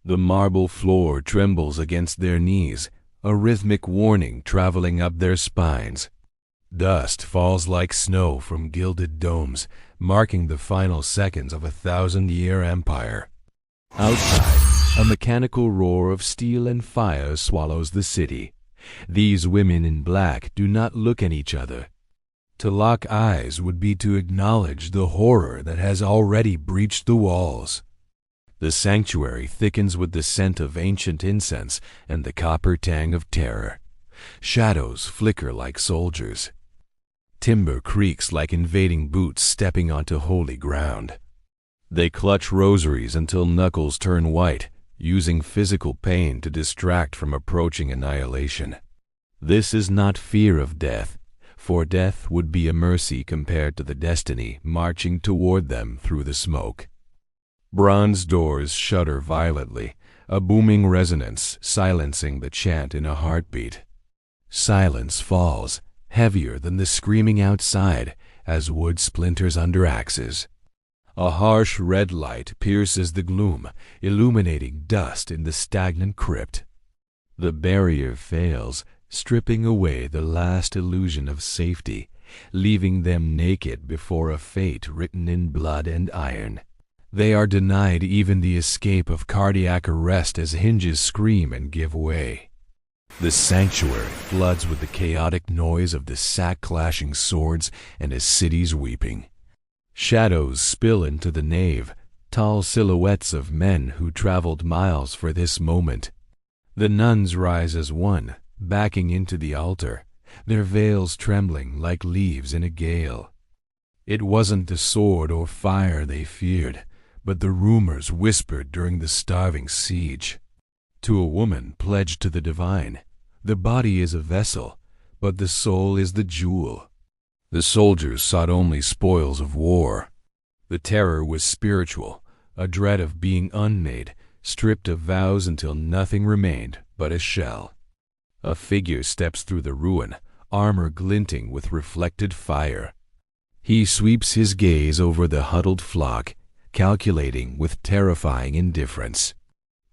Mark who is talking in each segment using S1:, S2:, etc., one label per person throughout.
S1: The marble floor trembles against their knees, a rhythmic warning traveling up their spines. Dust falls like snow from gilded domes, marking the final seconds of a 1,000-year empire. Outside, a mechanical roar of steel and fire swallows the city. These women in black do not look at each other. To lock eyes would be to acknowledge the horror that has already breached the walls. The sanctuary thickens with the scent of ancient incense and the copper tang of terror. Shadows flicker like soldiers. Timber creaks like invading boots stepping onto holy ground. They clutch rosaries until knuckles turn white, using physical pain to distract from approaching annihilation. This is not fear of death, for death would be a mercy compared to the destiny marching toward them through the smoke. Bronze doors shudder violently, a booming resonance silencing the chant in a heartbeat. Silence falls, heavier than the screaming outside, as wood splinters under axes. A harsh red light pierces the gloom, illuminating dust in the stagnant crypt. The barrier fails, stripping away the last illusion of safety, leaving them naked before a fate written in blood and iron. They are denied even the escape of cardiac arrest as hinges scream and give way. The sanctuary floods with the chaotic noise of the sack-clashing swords and a city's weeping. Shadows spill into the nave, tall silhouettes of men who traveled miles for this moment. The nuns rise as one, backing into the altar, their veils trembling like leaves in a gale. It wasn't the sword or fire they feared, but the rumors whispered during the starving siege. To a woman pledged to the divine, the body is a vessel, but the soul is the jewel. The soldiers sought only spoils of war. The terror was spiritual, a dread of being unmade, stripped of vows until nothing remained but a shell. A figure steps through the ruin, armor glinting with reflected fire. He sweeps his gaze over the huddled flock, calculating with terrifying indifference.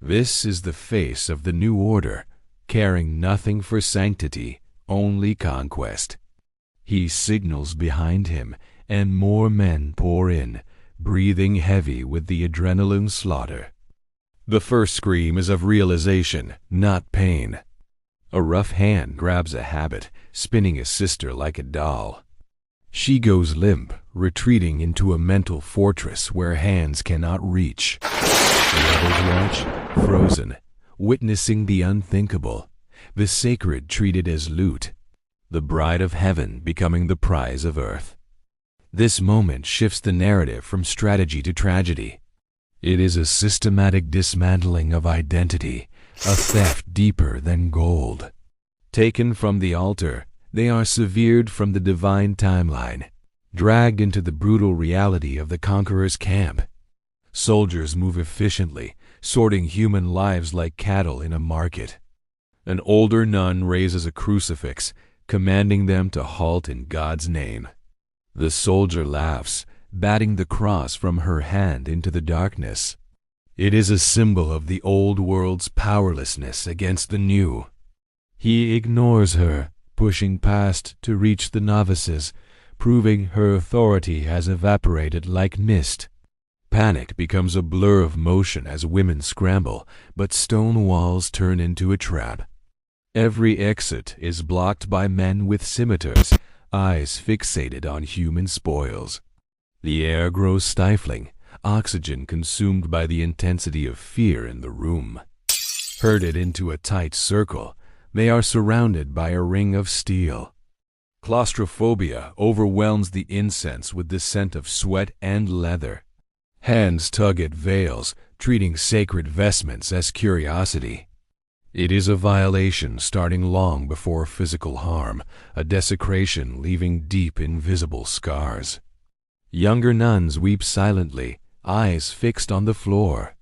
S1: This is the face of the new order, caring nothing for sanctity, only conquest. He signals behind him, and more men pour in, breathing heavy with the adrenaline slaughter. The first scream is of realization, not pain. A rough hand grabs a habit, spinning a sister like a doll. She goes limp, retreating into a mental fortress where hands cannot reach. The others watch, frozen, witnessing the unthinkable, the sacred treated as loot, the bride of heaven becoming the prize of earth. This moment shifts the narrative from strategy to tragedy. It is a systematic dismantling of identity, a theft deeper than gold. Taken from the altar, they are severed from the divine timeline, dragged into the brutal reality of the conqueror's camp. Soldiers move efficiently, sorting human lives like cattle in a market. An older nun raises a crucifix, commanding them to halt in God's name. The soldier laughs, batting the cross from her hand into the darkness. It is a symbol of the old world's powerlessness against the new. He ignores her, pushing past to reach the novices, proving her authority has evaporated like mist. Panic becomes a blur of motion as women scramble, but stone walls turn into a trap. Every exit is blocked by men with scimitars, eyes fixated on human spoils. The air grows stifling, oxygen consumed by the intensity of fear in the room. Herded into a tight circle, they are surrounded by a ring of steel. Claustrophobia overwhelms the incense with the scent of sweat and leather. Hands tug at veils, treating sacred vestments as curiosity. It is a violation starting long before physical harm, a desecration leaving deep invisible scars. Younger nuns weep silently, eyes fixed on the floor.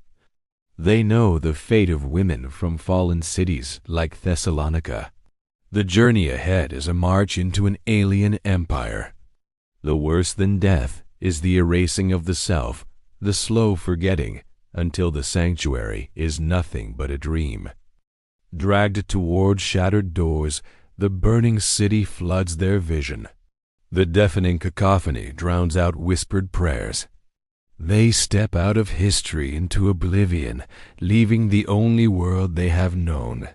S1: They know the fate of women from fallen cities like Thessalonica. The journey ahead is a march into an alien empire. The worse than death is the erasing of the self, the slow forgetting, until the sanctuary is nothing but a dream. Dragged toward shattered doors, the burning city floods their vision. The deafening cacophony drowns out whispered prayers. They step out of history into oblivion, leaving the only world they have known.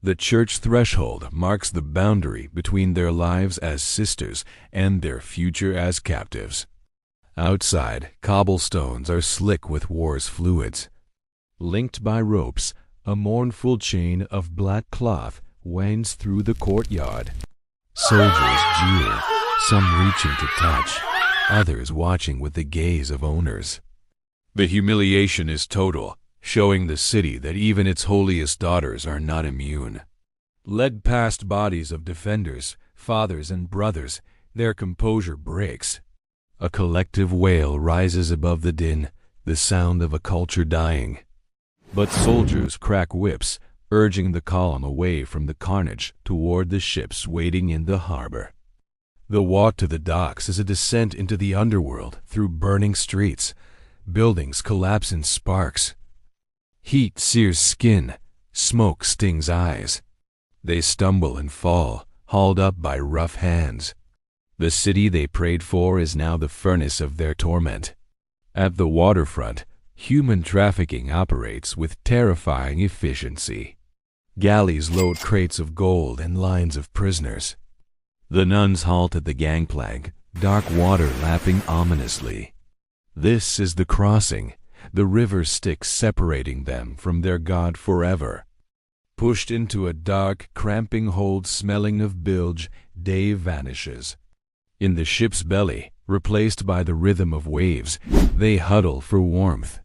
S1: The church threshold marks the boundary between their lives as sisters and their future as captives. Outside, cobblestones are slick with war's fluids. Linked by ropes, a mournful chain of black cloth winds through the courtyard. Soldiers jeer, some reaching to touch, others watching with the gaze of owners. The humiliation is total, showing the city that even its holiest daughters are not immune. Led past bodies of defenders, fathers and brothers, their composure breaks. A collective wail rises above the din, the sound of a culture dying. But soldiers crack whips, urging the column away from the carnage toward the ships waiting in the harbor. The walk to the docks is a descent into the underworld through burning streets. Buildings collapse in sparks. Heat sears skin, smoke stings eyes. They stumble and fall, hauled up by rough hands. The city they prayed for is now the furnace of their torment. At the waterfront, human trafficking operates with terrifying efficiency. Galleys load crates of gold and lines of prisoners. The nuns halt at the gangplank, dark water lapping ominously. This is the crossing, the river Styx separating them from their God forever. Pushed into a dark, cramping hold smelling of bilge, day vanishes. In the ship's belly, replaced by the rhythm of waves, they huddle for warmth.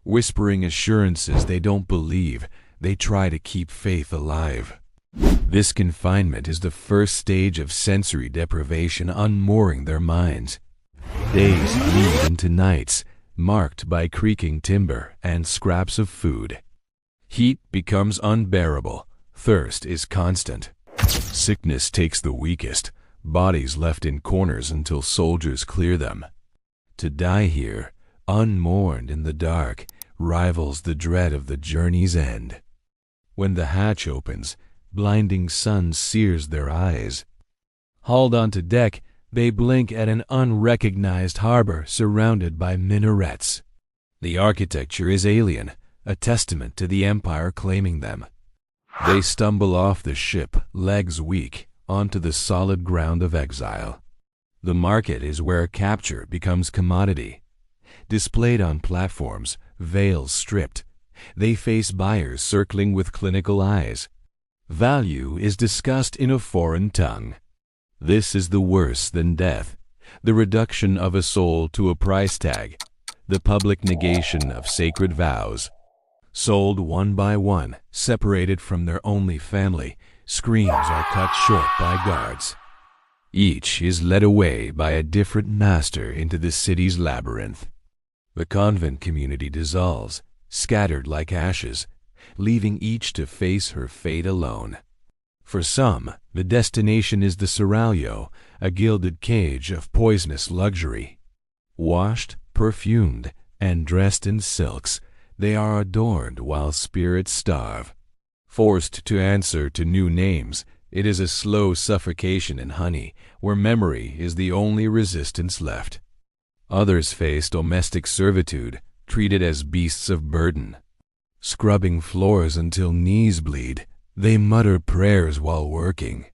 S1: Whispering assurances they don't believe, they try to keep faith alive. This confinement is the first stage of sensory deprivation unmooring their minds. Days bleed into nights, marked by creaking timber and scraps of food. Heat becomes unbearable, thirst is constant. Sickness takes the weakest, bodies left in corners until soldiers clear them. To die here, unmourned in the dark, rivals the dread of the journey's end. When the hatch opens, blinding sun sears their eyes. Hauled onto deck, they blink at an unrecognized harbor surrounded by minarets. The architecture is alien, a testament to the empire claiming them. They stumble off the ship, legs weak, onto the solid ground of exile. The market is where capture becomes commodity. Displayed on platforms, veils stripped, they face buyers circling with clinical eyes. Value is discussed in a foreign tongue. This is the worse than death, the reduction of a soul to a price tag, the public negation of sacred vows. Sold one by one, separated from their only family, screams are cut short by guards. Each is led away by a different master into the city's labyrinth. The convent community dissolves, scattered like ashes, leaving each to face her fate alone. For some, the destination is the seraglio, a gilded cage of poisonous luxury. Washed, perfumed, and dressed in silks, they are adorned while spirits starve. Forced to answer to new names, it is a slow suffocation in honey, where memory is the only resistance left. Others face domestic servitude, treated as beasts of burden. Scrubbing floors until knees bleed, they mutter prayers while working.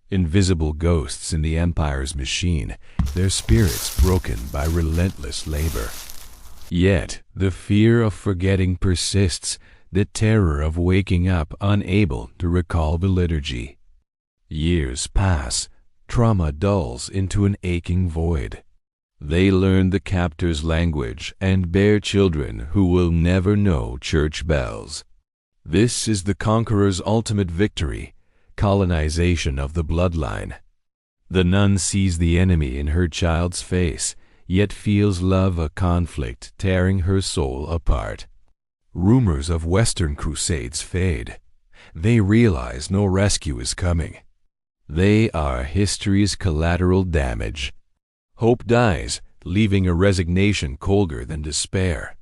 S1: Invisible ghosts in the empire's machine, their spirits broken by relentless labor. Yet the fear of forgetting persists, the terror of waking up unable to recall the liturgy. Years pass, trauma dulls into an aching void. They learn the captor's language and bear children who will never know church bells. This is the conqueror's ultimate victory, colonization of the bloodline. The nun sees the enemy in her child's face, yet feels love a conflict tearing her soul apart. Rumors of Western crusades fade. They realize no rescue is coming. They are history's collateral damage. Hope dies, leaving a resignation colder than despair.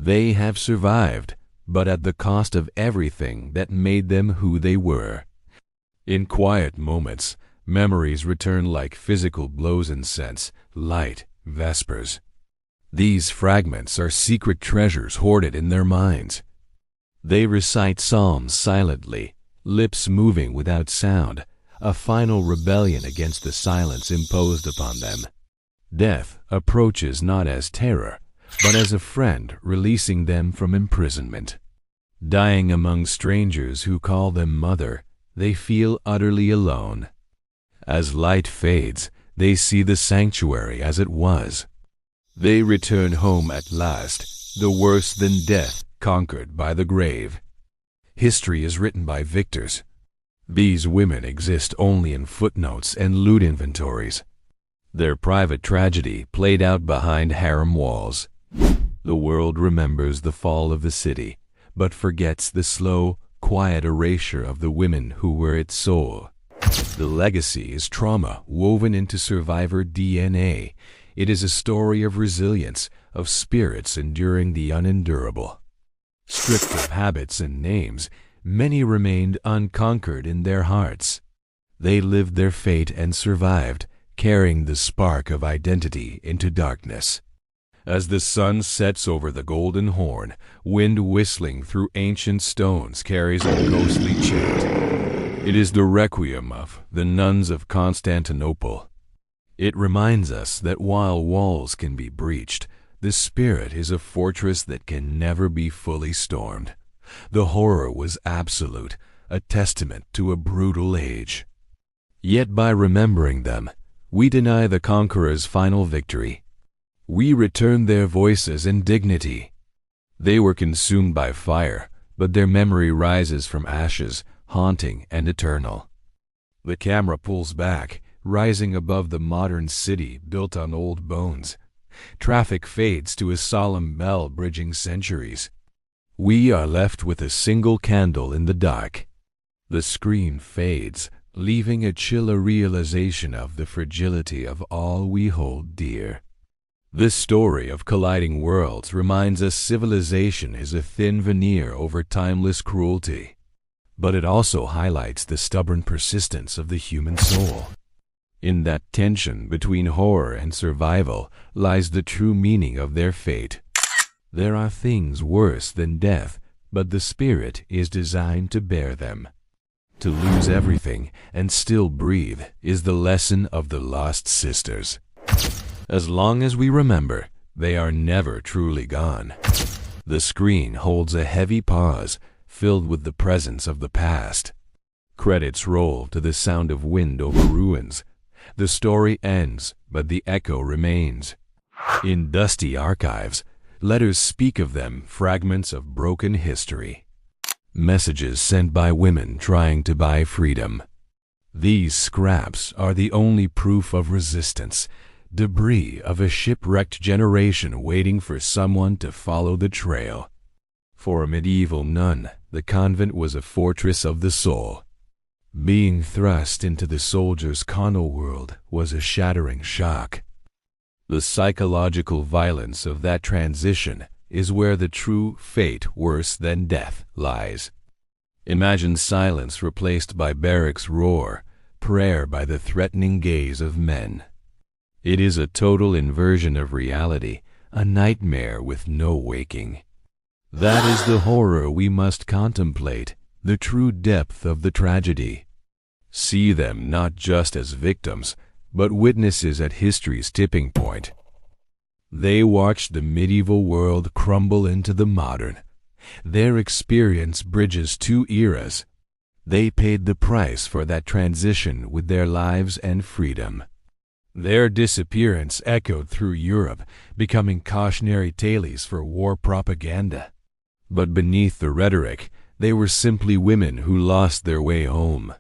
S1: They have survived, but at the cost of everything that made them who they were. In quiet moments, memories return like physical blows in scents, light, vespers. These fragments are secret treasures hoarded in their minds. They recite psalms silently, lips moving without sound, a final rebellion against the silence imposed upon them. Death approaches not as terror, but as a friend releasing them from imprisonment. Dying among strangers who call them mother, they feel utterly alone. As light fades, they see the sanctuary as it was. They return home at last, the worse than death conquered by the grave. History is written by victors. These women exist only in footnotes and loot inventories. Their private tragedy played out behind harem walls. The world remembers the fall of the city, but forgets the slow, quiet erasure of the women who were its soul. The legacy is trauma woven into survivor DNA. It is a story of resilience, of spirits enduring the unendurable. Stripped of habits and names, many remained unconquered in their hearts. They lived their fate and survived, carrying the spark of identity into darkness. As the sun sets over the Golden Horn, wind whistling through ancient stones carries a ghostly chant. It is the requiem of the nuns of Constantinople. It reminds us that while walls can be breached, the spirit is a fortress that can never be fully stormed. The horror was absolute, a testament to a brutal age. Yet by remembering them, we deny the conqueror's final victory. We return their voices and dignity. They were consumed by fire, but their memory rises from ashes, haunting and eternal. The camera pulls back, rising above the modern city built on old bones. Traffic fades to a solemn bell bridging centuries. We are left with a single candle in the dark. The screen fades, leaving a chilly realization of the fragility of all we hold dear. This story of colliding worlds reminds us civilization is a thin veneer over timeless cruelty. But it also highlights the stubborn persistence of the human soul. In that tension between horror and survival lies the true meaning of their fate. There are things worse than death, but the spirit is designed to bear them. To lose everything and still breathe is the lesson of the lost sisters. As long as we remember, they are never truly gone. The screen holds a heavy pause, filled with the presence of the past. Credits roll to the sound of wind over ruins. The story ends, but the echo remains. In dusty archives, letters speak of them, fragments of broken history. Messages sent by women trying to buy freedom. These scraps are the only proof of resistance, debris of a shipwrecked generation waiting for someone to follow the trail. For a medieval nun, the convent was a fortress of the soul. Being thrust into the soldier's carnal world was a shattering shock. The psychological violence of that transition is where the true fate worse than death lies. Imagine silence replaced by barracks roar, prayer by the threatening gaze of men. It is a total inversion of reality, a nightmare with no waking. That is the horror we must contemplate, the true depth of the tragedy. See them not just as victims, but witnesses at history's tipping point. They watched the medieval world crumble into the modern. Their experience bridges two eras. They paid the price for that transition with their lives and freedom. Their disappearance echoed through Europe, becoming cautionary tales for war propaganda. But beneath the rhetoric, they were simply women who lost their way home.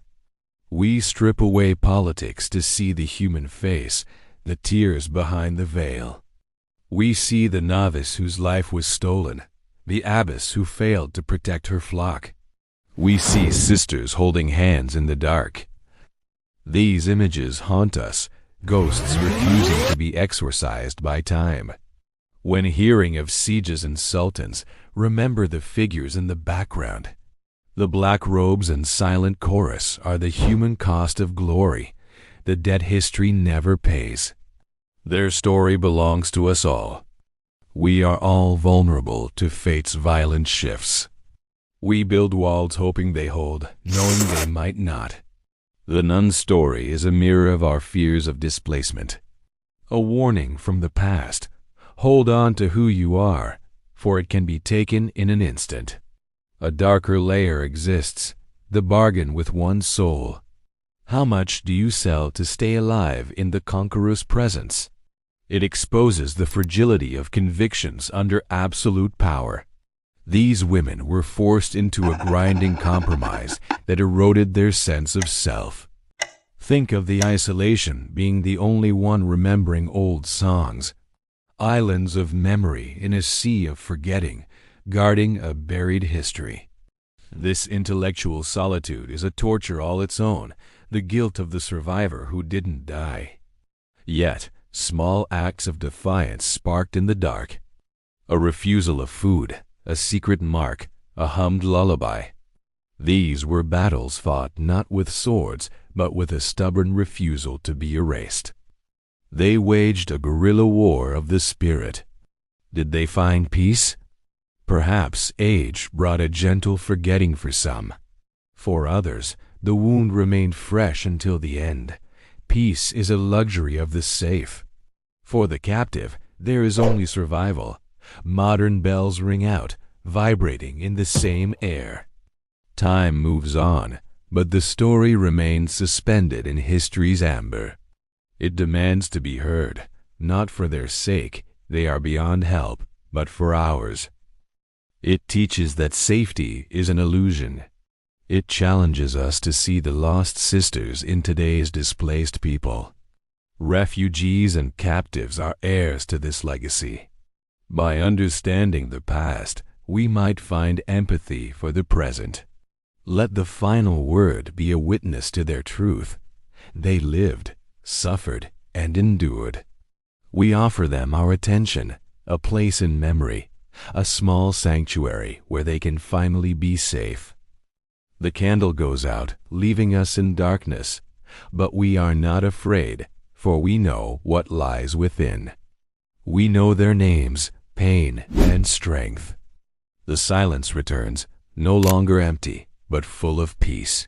S1: We strip away politics to see the human face, the tears behind the veil. We see the novice whose life was stolen, the abbess who failed to protect her flock. We see sisters holding hands in the dark. These images haunt us, ghosts refusing to be exorcised by time. When hearing of sieges and sultans, remember the figures in the background. The black robes and silent chorus are the human cost of glory. The debt history never pays. Their story belongs to us all. We are all vulnerable to fate's violent shifts. We build walls hoping they hold, knowing they might not. The nun's story is a mirror of our fears of displacement. A warning from the past. Hold on to who you are, for it can be taken in an instant. A darker layer exists, the bargain with one's soul. How much do you sell to stay alive in the conqueror's presence? It exposes the fragility of convictions under absolute power. These women were forced into a grinding compromise that eroded their sense of self. Think of the isolation being the only one remembering old songs. Islands of memory in a sea of forgetting, guarding a buried history. This intellectual solitude is a torture all its own, the guilt of the survivor who didn't die. Yet, small acts of defiance sparked in the dark. A refusal of food, a secret mark, a hummed lullaby. These were battles fought not with swords, but with a stubborn refusal to be erased. They waged a guerrilla war of the spirit. Did they find peace? Perhaps age brought a gentle forgetting for some. For others, the wound remained fresh until the end. Peace is a luxury of the safe. For the captive, there is only survival. Modern bells ring out, vibrating in the same air. Time moves on, but the story remains suspended in history's amber. It demands to be heard, not for their sake, they are beyond help, but for ours. It teaches that safety is an illusion. It challenges us to see the lost sisters in today's displaced people. Refugees and captives are heirs to this legacy. By understanding the past, we might find empathy for the present. Let the final word be a witness to their truth. They lived, suffered, and endured. We offer them our attention, a place in memory, a small sanctuary where they can finally be safe. The candle goes out, leaving us in darkness, but we are not afraid, for we know what lies within. We know their names, pain, and strength. The silence returns, no longer empty, but full of peace.